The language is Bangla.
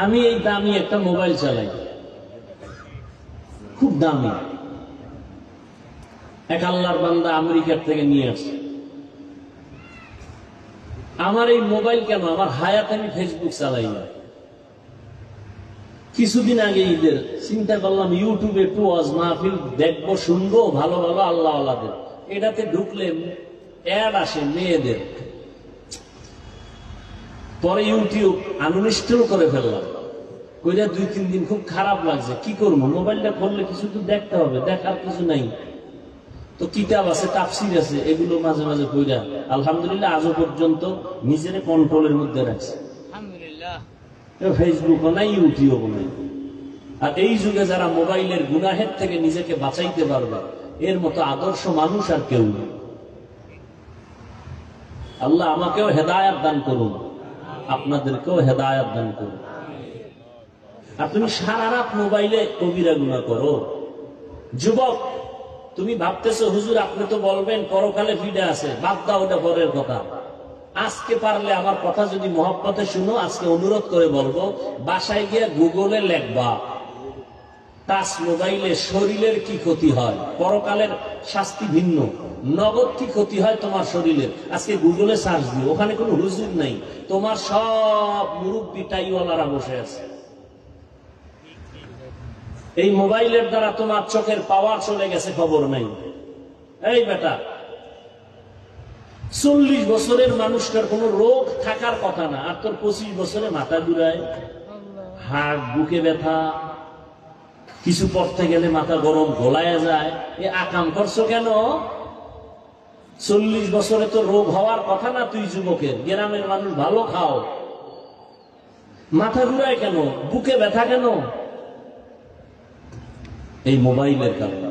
আমি এই দামি একটা মোবাইল চালাই, খুব দামি, এক আল্লাহর বান্দা আমেরিকার থেকে নিয়ে আসছে। আমার এই মোবাইল কেন, আমার হায়াত আমি ফেসবুক চালাই না। কিছুদিন আগে ঈদের চিন্তা করলাম ইউটিউবে একটু ওয়াজ মাহফিল দেখবো, শুনবো, ভালো ভালো আল্লাহ আল্লাহদের। এটাতে ঢুকলে অ্যাড আসে মেয়েদের। পরে ইউটিউব আনইনস্টল করে ফেললাম, কইরা 2-3 দিন খুব খারাপ লাগছে। কি করবো, মোবাইলটা করলে কিছু তো দেখতে হবে, দেখার কিছু নাই। তো কিতাব আছে, তাফসির আছে, এগুলো মাঝে মাঝে কইরা আলহামদুলিল্লাহ আজও পর্যন্ত নিজের কন্ট্রোলের মধ্যে রাখছে। ফেসবুকও নাই, ইউটিউবও নাই। আর এই যুগে যারা মোবাইলের গুনাহের থেকে নিজেকে বাঁচাইতে পারবে, এর মতো আদর্শ মানুষ আর কেউ নেই। আল্লাহ আমাকেও হেদায়াত দান করুন, আপনাদেরকেও হেদায়াত দান করুন। আর তুমি সারা রাত মোবাইলে কবিরা গুনাহ করো। যুবক, তুমি ভাবতেছো হুজুর আপনি তো বলবেন পরকালে ফিরে আছে, বাদ দাও, ওটা পরের কথা। আজকে পারলে আমার কথা যদি মহব্বতে শুনো, আজকে অনুরোধ করে বলবো, বাসায় গিয়ে গুগলে লেখবা টাচ মোবাইলে শরীরের কি ক্ষতি হয়, পরকালের শাস্তি ভিন্ন, নগদ কি ক্ষতি হয় তোমার শরীরের। আজকে গুগলে সার্চ দিও, ওখানে কোনো হুজুর নাই, তোমার সব মুরব্বি টাইওয়ালারা বসে আছে। এই মোবাইলের দ্বারা তোমার চোখের পাওয়ার চলে গেছে, খবর নাই। এই বেটা, 40 বছরের মানুষটার কোন রোগ থাকার কথা না, আর তোর 25 বছরে মাথা ঘুরায়, হাড় বুকে ব্যথা, কিছু পড়তে গেলে মাথা গরম, গোলায় যায়। এ আকাম করছো কেন? 40 বছরে তো রোগ হওয়ার কথা না। তুই যুবকের, গ্রামের মানুষ ভালো খাও, মাথা ঘুরায় কেন, বুকে ব্যথা কেন? এই মোবাইলের কারণে।